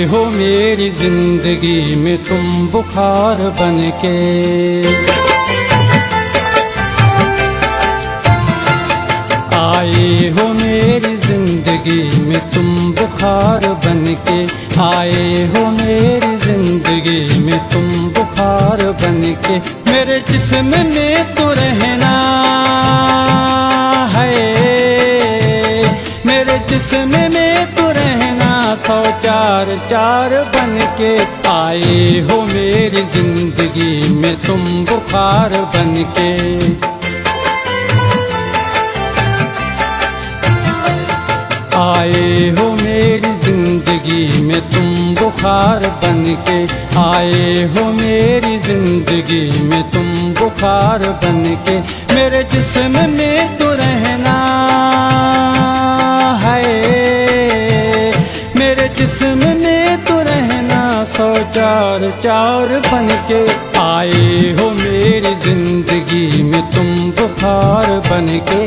हो मेरी जिंदगी में तुम बुखार बनके। आए हो मेरी जिंदगी में तुम बुखार बनके। आए हो मेरी जिंदगी में तुम बुखार बनके। मेरे जिस्म में तो रहना है, मेरे जिस्म में तो रहना 100 चार चार बनके। आए हो मेरी जिंदगी में तुम बुखार बनके। आए हो मेरी जिंदगी में तुम बुखार बनके। आए हो मेरी जिंदगी में तुम बुखार बनके। मेरे जिस्म में तो रहना है, मेरे जिस्म में तो रहना 100 चार चार बनके। आए हो मेरी जिंदगी में तुम बुखार बनके।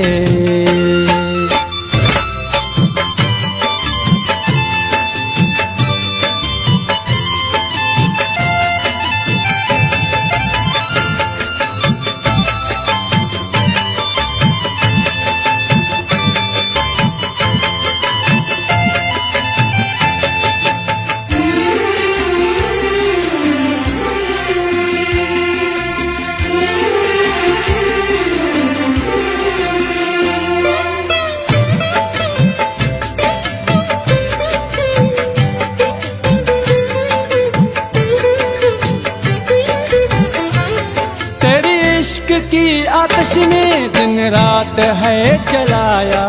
की आतिश में दिन रात है जलाया।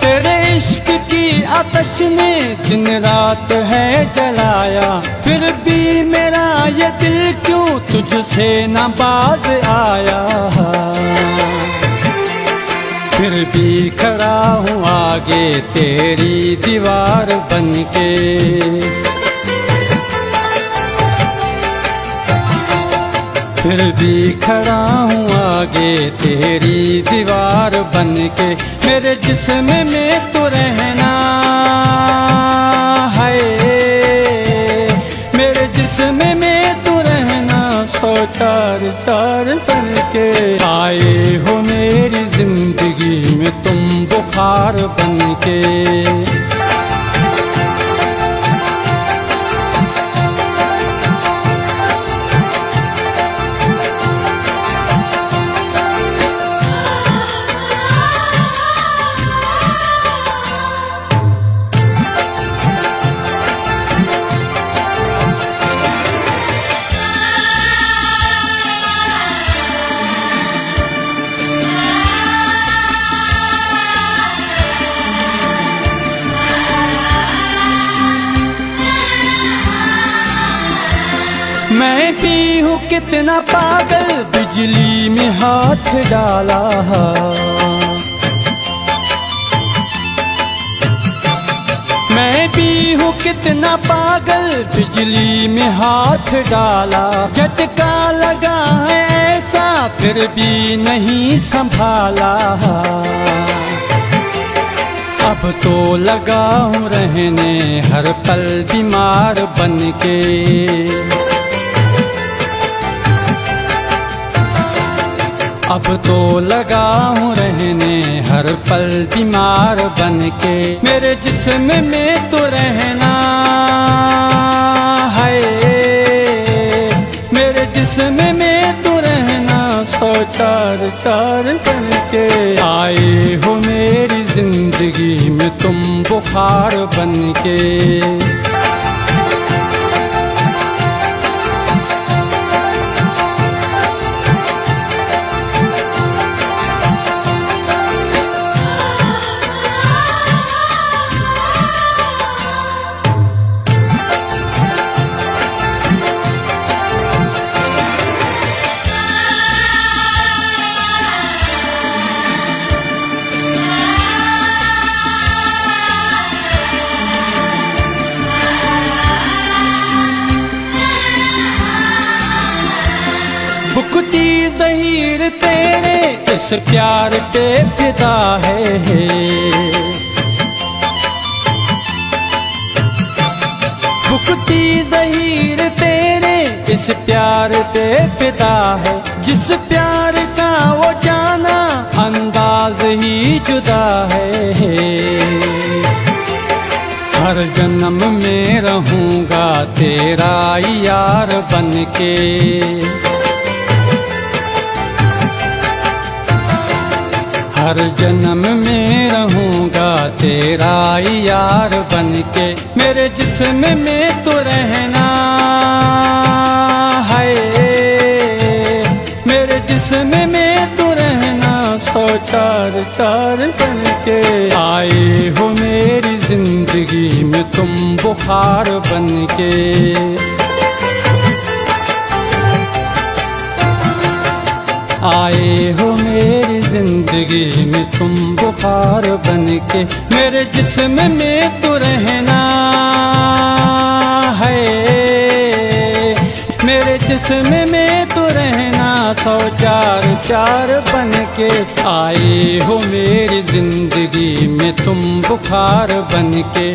तेरे इश्क की आतिश ने दिन रात है जलाया। फिर भी मेरा ये दिल क्यों तुझसे न बाज आया। फिर भी खड़ा हूँ आगे तेरी दीवार बनके। फिर भी खड़ा हूँ आगे तेरी दीवार बनके। मेरे जिस्म में तो रहना है, मेरे जिस्म में तो रहना 100 चार चार बनके। आए हो मेरी जिंदगी में तुम बुखार बनके। मैं भी हूँ कितना पागल बिजली में हाथ डाला। मैं भी हूँ कितना पागल बिजली में हाथ डाला। झटका लगा है ऐसा फिर भी नहीं संभाला। अब तो लगा हूँ रहने हर पल बीमार बनके। अब तो लगा हूँ रहने हर पल बीमार बनके। मेरे जिस्म में तो रहना है, मेरे जिस्म में तो रहना 100 चार चार बनके। आए हो मेरी जिंदगी में तुम बुखार बनके। बुकती ज़हीर तेरे इस प्यार पे फिदा है। बुकती ज़हीर तेरे इस प्यार पे फिदा है। जिस प्यार का वो जाना अंदाज ही जुदा है। हर जन्म में रहूंगा तेरा यार बनके। हर जन्म में रहूंगा तेरा यार बनके। मेरे जिस्म में तो रहना है, मेरे जिस्म में तो रहना 100 4 4 बनके। आए हो मेरी जिंदगी में तुम बुखार बनके। आए हो मेरी जिंदगी में तुम बुखार बनके। मेरे जिस्म में तो रहना है, मेरे जिस्म में तो रहना 100 4 4 बनके। आए हो मेरी जिंदगी में तुम बुखार बनके।